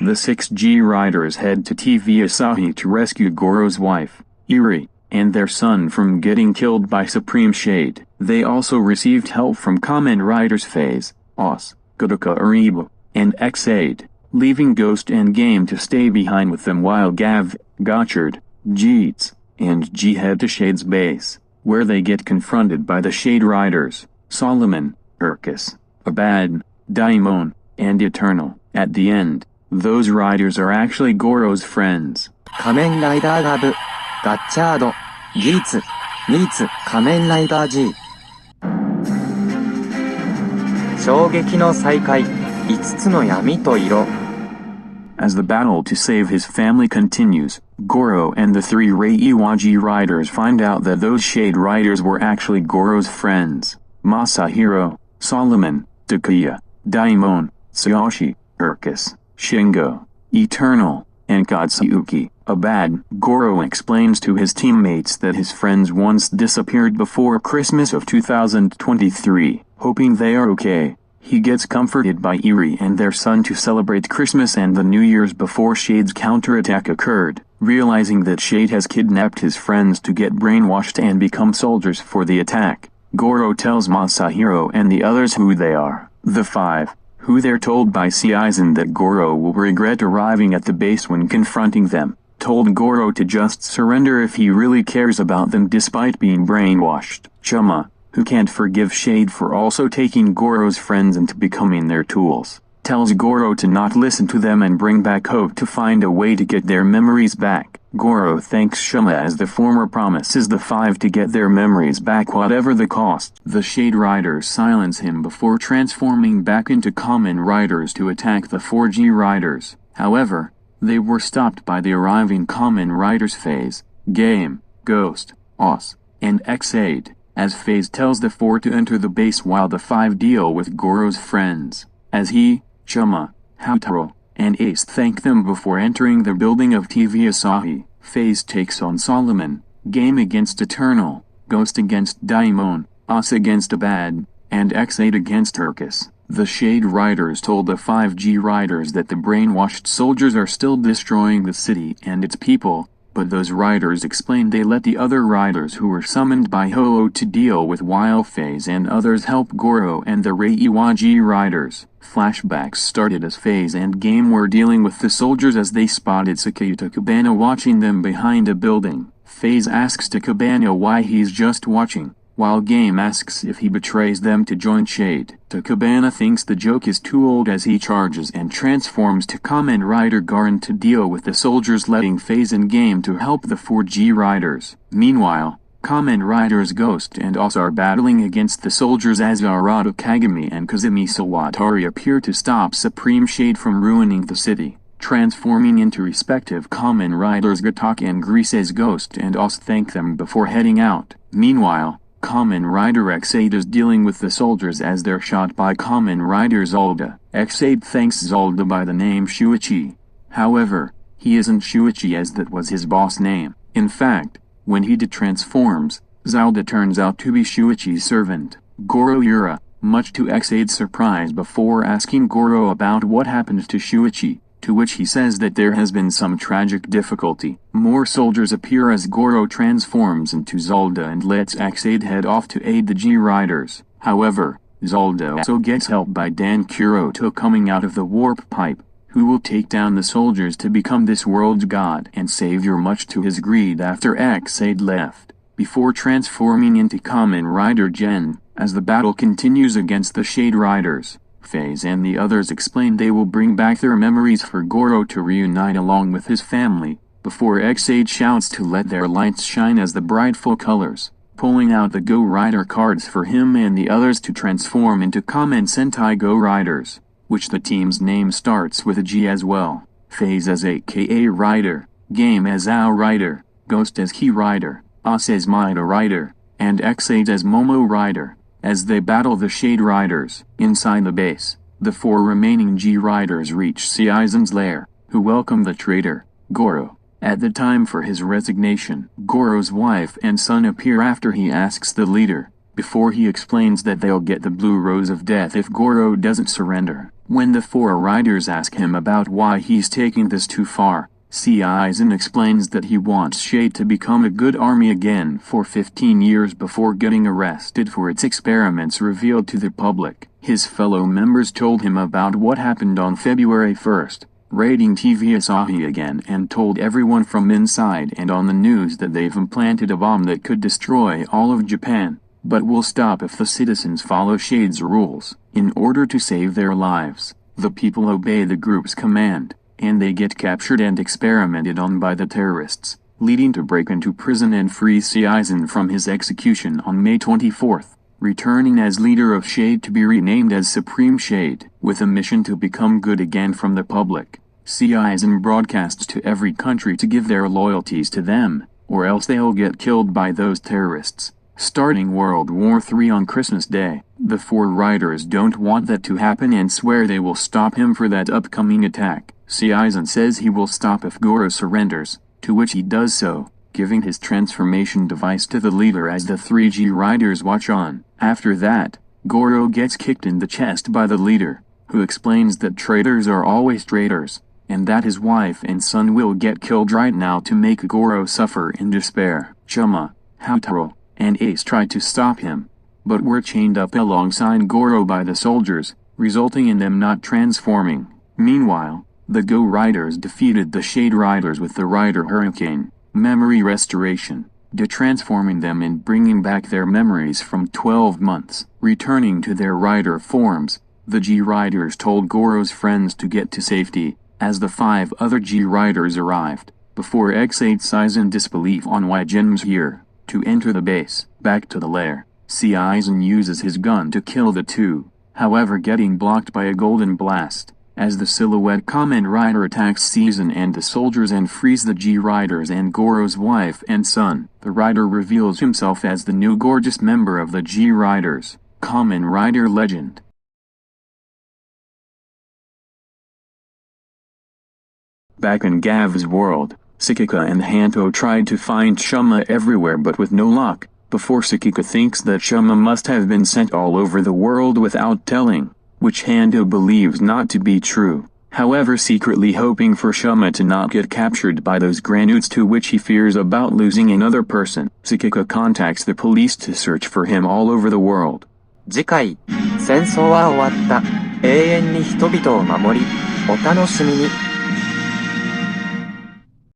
The 6G riders head to TV Asahi to rescue Goro's wife, Eri, and their son from getting killed by Supreme Shade. They also received help from Kamen Riders Phase, Os, Godoka Aribo, and X8, leaving Ghost and Game to stay behind with them while Gavv, Gotchard, Geats, and G head to Shade's base, where they get confronted by the Shade Riders, Solomon, Urkus, Abad, Daimon, and Eternal. At the end, those riders are actually Goro's friends. 仮面ライダーガブ、ガッチャード、ギーツ、ミーツ、仮面ライダー G。衝撃の再会、5つの闇と色。As the battle to save his family continues, Goro and the three Reiwaji riders find out that those Shade riders were actually Goro's friends: Masahiro, Solomon, Takuya, Daimon, Tsuyoshi, Urkus, Shingo, Eternal, and Katsuyuki. Abad. Goro explains to his teammates that his friends once disappeared before Christmas of 2023, hoping they are okay. He gets comforted by Eri and their son to celebrate Christmas and the New Year's before Shade's counterattack occurred, realizing that Shade has kidnapped his friends to get brainwashed and become soldiers for the attack. Goro tells Masahiro and the others who they are, the five, who they're told by Seisen that Goro will regret arriving at the base when confronting them, told Goro to just surrender if he really cares about them despite being brainwashed. Chuma, who can't forgive Shade for also taking Goro's friends into becoming their tools, tells Goro to not listen to them and bring back hope to find a way to get their memories back. Goro thanks Shuma as the former promises the five to get their memories back whatever the cost. The Shade Riders silence him before transforming back into Kamen Riders to attack the 4G Riders. However, they were stopped by the arriving Kamen Riders Phase, Game, Ghost, Os, and X8, as Phase tells the four to enter the base while the five deal with Goro's friends. As he, Chuma, Hautaro, and Ace thank them before entering the building of TV Asahi, Phase takes on Solomon, Game against Eternal, Ghost against Daimon, Os against Abad, and X8 against Urkus. The Shade Riders told the 5G Riders that the brainwashed soldiers are still destroying the city and its people, but those riders explained they let the other riders who were summoned by Ho-Oh to deal with while Phase and others help Goro and the Reiwaji riders. Flashbacks started as Phase and Game were dealing with the soldiers as they spotted Sakuya Takabana watching them behind a building. Phase asks Takabana why he's just watching, while Game asks if he betrays them to join Shade. Takabana thinks the joke is too old as he charges and transforms to Kamen Rider Garen to deal with the soldiers, letting Phase and Game to help the 4G riders. Meanwhile, Kamen Riders Ghost and Os are battling against the soldiers as Arata Kagami and Kazumi Sawatari appear to stop Supreme Shade from ruining the city, transforming into respective Kamen Riders. Gataka and Grise's Ghost and Os thank them before heading out. Meanwhile, Kamen Rider X8 is dealing with the soldiers as they're shot by Kamen Rider Zolda. X8 thanks Zolda by the name Shuichi. However, he isn't Shuichi as that was his boss name. In fact, when he detransforms, Zolda turns out to be Shuichi's servant, Goro Yura, much to X8's surprise before asking Goro about what happened to Shuichi, to which he says that there has been some tragic difficulty. More soldiers appear as Goro transforms into Zolda and lets X8 head off to aid the G Riders. However, Zolda also gets help by Dan Kuroto coming out of the warp pipe, who will take down the soldiers to become this world's god and savior, much to his greed after X8 left, before transforming into Kamen Rider Gen. As the battle continues against the Shade Riders, Phase and the others explain they will bring back their memories for Goro to reunite along with his family, before X8 shouts to let their lights shine as the bright full colors, pulling out the Go Rider cards for him and the others to transform into Kamen Sentai Go Riders, which the team's name starts with a G as well. Phase as aka Rider, Game as Ao Rider, Ghost as He Rider, Os as Maida Rider, and X8 as Momo Rider. As they battle the Shade Riders, inside the base, the four remaining G Riders reach Seizen's lair, who welcome the traitor, Goro. At the time for his resignation, Goro's wife and son appear after he asks the leader, before he explains that they'll get the Blue Rose of Death if Goro doesn't surrender. When the four riders ask him about why he's taking this too far, Aizen explains that he wants Shade to become a good army again for 15 years before getting arrested for its experiments revealed to the public. His fellow members told him about what happened on February 1st, raiding TV Asahi again, and told everyone from inside and on the news that they've implanted a bomb that could destroy all of Japan, but will stop if the citizens follow Shade's rules. In order to save their lives, the people obey the group's command, and they get captured and experimented on by the terrorists, leading to break into prison and free Aizen from his execution on May 24th, returning as leader of Shade to be renamed as Supreme Shade, with a mission to become good again from the public. Aizen broadcasts to every country to give their loyalties to them, or else they'll get killed by those terrorists. Starting World War III on Christmas Day, the four riders don't want that to happen and swear they will stop him for that upcoming attack. Aizen says he will stop if Goro surrenders, to which he does so, giving his transformation device to the leader as the 3G riders watch on. After that, Goro gets kicked in the chest by the leader, who explains that traitors are always traitors, and that his wife and son will get killed right now to make Goro suffer in despair. Chuma, Houtaro, and Ace tried to stop him, but were chained up alongside Goro by the soldiers, resulting in them not transforming. Meanwhile, the Go Riders defeated the Shade Riders with the Rider Hurricane, memory restoration, detransforming them and bringing back their memories from 12 months. Returning to their rider forms, the G Riders told Goro's friends to get to safety, as the 5 other G Riders arrived, before X8 Aizen disbelief on why Jin's here. To enter the base, back to the lair, Aizen uses his gun to kill the two, however getting blocked by a golden blast, as the silhouette Kamen Rider attacks Aizen and the soldiers and frees the G Riders and Goro's wife and son. The rider reveals himself as the new gorgeous member of the G Riders, Kamen Rider Legend. Back in Gavv's world, Sakika and Hanto tried to find Chuma everywhere but with no luck, before Sakika thinks that Chuma must have been sent all over the world without telling, which Hanto believes not to be true, however secretly hoping for Chuma to not get captured by those granules to which he fears about losing another person. Sakika contacts the police to search for him all over the world. 次回、戦争は終わった。永遠に人々を守り、お楽しみに。